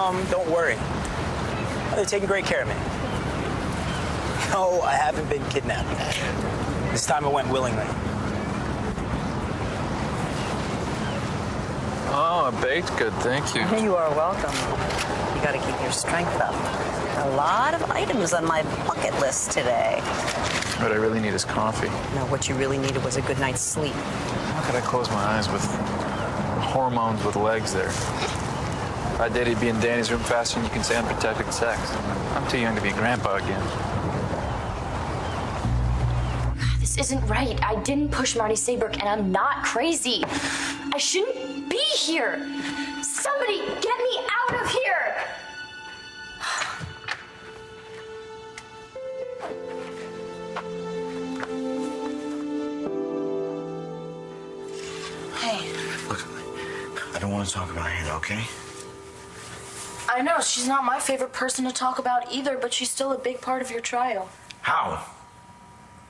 Don't worry. They're taking great care of me. No, I haven't been kidnapped. This time I went willingly. Oh, a baked good, thank you. You are welcome. You gotta keep your strength up. A lot of items on my bucket list today. What I really need is coffee. No, what you really needed was a good night's sleep. How could I close my eyes with hormones with legs there? If I dated be in Danny's room faster than you can say unprotected sex. I'm too young to be a grandpa again. This isn't right. I didn't push Marty Saybrook, and I'm not crazy. I shouldn't be here. Somebody get me out of here. Hey. Look, I don't want to talk about Hannah, okay? I know, she's not my favorite person to talk about either, but she's still a big part of your trial. How?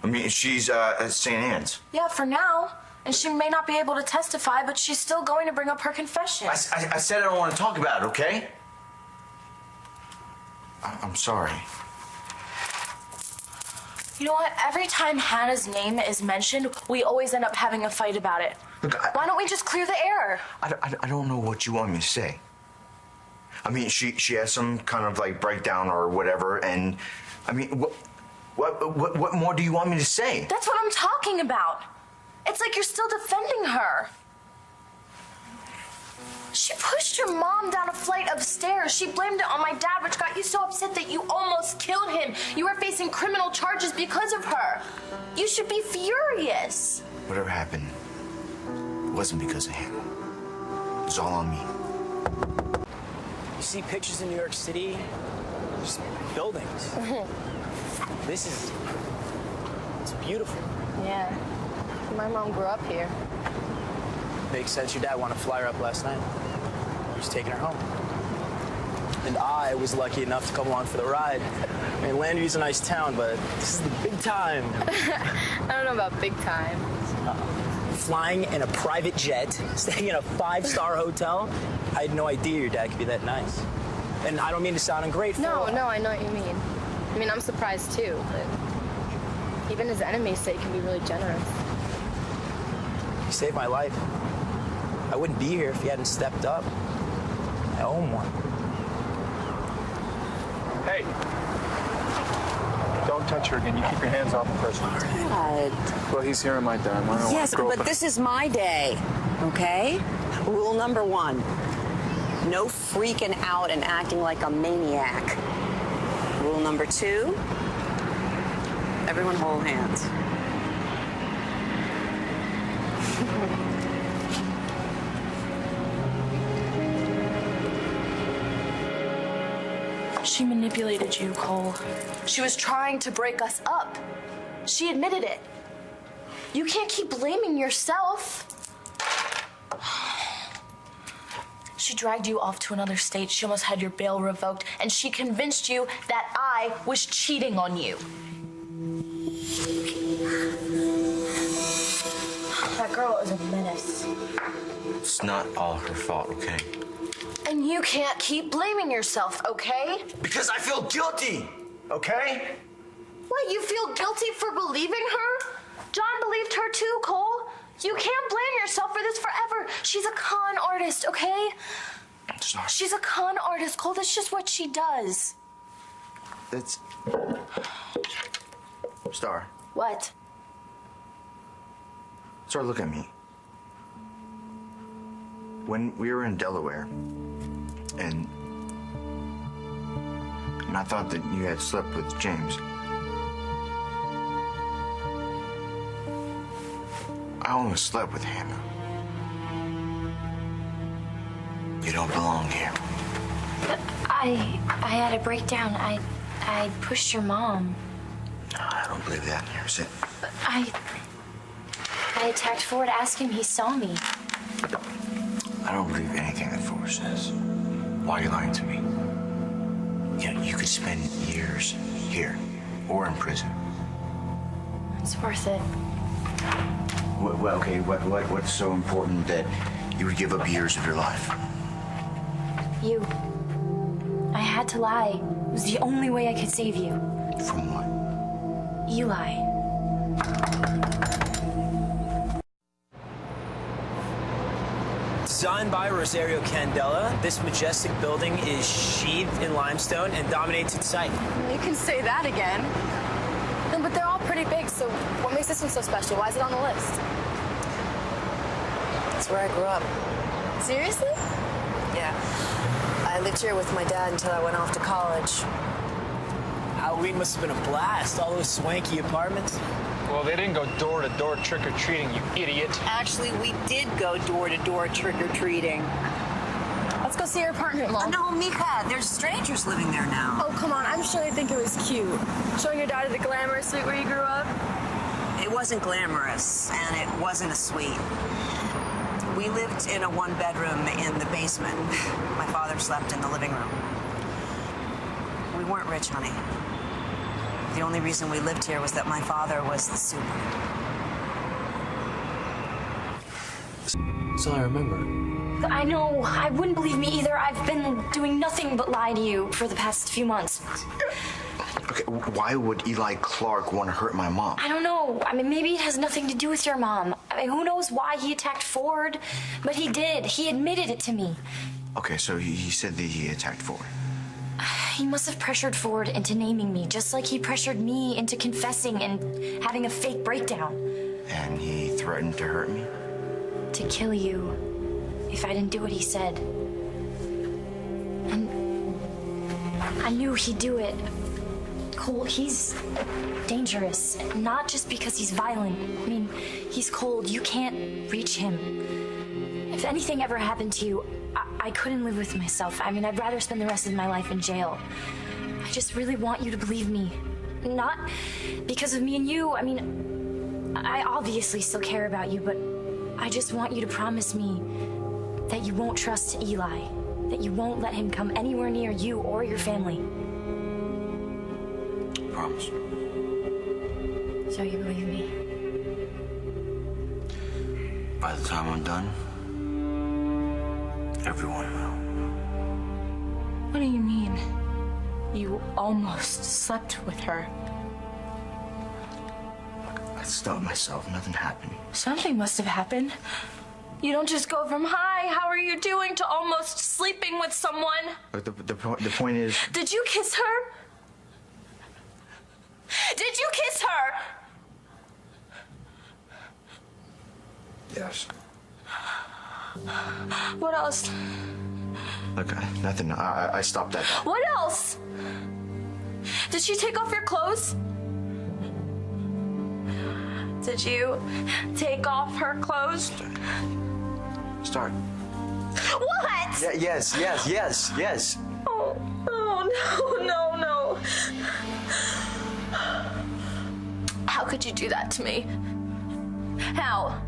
I mean, she's at St. Anne's. Yeah, for now. And she may not be able to testify, but she's still going to bring up her confession. I said I don't want to talk about it, okay? I'm sorry. You know what? Every time Hannah's name is mentioned, we always end up having a fight about it. Look, why don't we just clear the air? I don't know what you want me to say. I mean, she has some kind of like breakdown or whatever, and I mean, what more do you want me to say? That's what I'm talking about. It's like you're still defending her. She pushed your mom down a flight of stairs. She blamed it on my dad, which got you so upset that you almost killed him. You were facing criminal charges because of her. You should be furious. Whatever happened, it wasn't because of him. It was all on me. You see pictures in New York City, just buildings. It's beautiful. Yeah. My mom grew up here. Makes sense your dad wanted to fly her up last night. He's taking her home. And I was lucky enough to come along for the ride. I mean, Landry's a nice town, but this is the big time. I don't know about big time. Flying in a private jet, staying in a 5-star hotel. I had no idea your dad could be that nice. And I don't mean to sound ungrateful. No, I know what you mean. I mean, I'm surprised too, but even his enemies say he can be really generous. He saved my life. I wouldn't be here if he hadn't stepped up. I owe him one. Hey. Don't touch her again. You keep your hands off the person. God. Well, he's here on my dime. I don't Yes, want to but this is my day, okay? Rule number 1, no freaking out and acting like a maniac. Rule number 2, everyone hold hands. She manipulated you, Cole. She was trying to break us up. She admitted it. You can't keep blaming yourself. She dragged you off to another state. She almost had your bail revoked, and she convinced you that I was cheating on you. That girl is a menace. It's not all her fault, okay? And you can't keep blaming yourself, okay? Because I feel guilty, okay? What, you feel guilty for believing her? John believed her too, Cole. You can't blame yourself for this forever. She's a con artist, okay? Sorry. She's a con artist, Cole. That's just what she does. That's... Star. What? Star, look at me. When we were in Delaware, and I thought that you had slept with James, I almost slept with Hannah. You don't belong here. I had a breakdown. I pushed your mom. No, I don't believe that. Here, sit. I attacked Ford. Ask him. He saw me. I don't believe anything that Ford says. Why are you lying to me? Yeah, you could spend years here or in prison. It's worth it. Well, okay, what's so important that you would give up years of your life? You. I had to lie. It was the only way I could save you. From what? Eli. Designed by Rosario Candela, this majestic building is sheathed in limestone and dominates its site. You can say that again. No, but they're all pretty big, so what makes this one so special? Why is it on the list? It's where I grew up. Seriously? Yeah. I lived here with my dad until I went off to college. Halloween must have been a blast, all those swanky apartments. Well, they didn't go door to door trick or treating, you idiot. Actually, we did go door to door trick or treating. Let's go see your apartment, Mom. No, Mika, there's strangers living there now. Oh, come on. I'm sure they think it was cute. Showing your daughter the glamorous suite where you grew up. It wasn't glamorous, and it wasn't a suite. We lived in a one-bedroom in the basement. My father slept in the living room. We weren't rich, honey. The only reason we lived here was that my father was the super. That's all I remember. I know. I wouldn't believe me either. I've been doing nothing but lie to you for the past few months. Okay, why would Eli Clark want to hurt my mom? I don't know. I mean, maybe it has nothing to do with your mom. I mean, who knows why he attacked Ford? But he did. He admitted it to me. Okay, so he said that he attacked Ford. He must have pressured Ford into naming me, just like he pressured me into confessing and having a fake breakdown. And he threatened to hurt me? To kill you if I didn't do what he said. And I knew he'd do it. Cole, he's dangerous, not just because he's violent. I mean, he's cold. You can't reach him. If anything ever happened to you, I couldn't live with myself. I mean, I'd rather spend the rest of my life in jail. I just really want you to believe me. Not because of me and you. I mean, I obviously still care about you, but I just want you to promise me that you won't trust Eli, that you won't let him come anywhere near you or your family. Promise. So you believe me? By the time I'm done, everyone will. What do you mean? You almost slept with her. I stopped myself. Nothing happened. Something must have happened. You don't just go from, hi, how are you doing, to almost sleeping with someone. But the point is... Did you kiss her? Did you kiss her? Yes. What else? Look, nothing. I stopped that. What else? Did she take off your clothes? Did you take off her clothes? Start. What? Yeah, yes. Oh, no. How could you do that to me? How?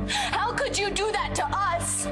How could you do that to us?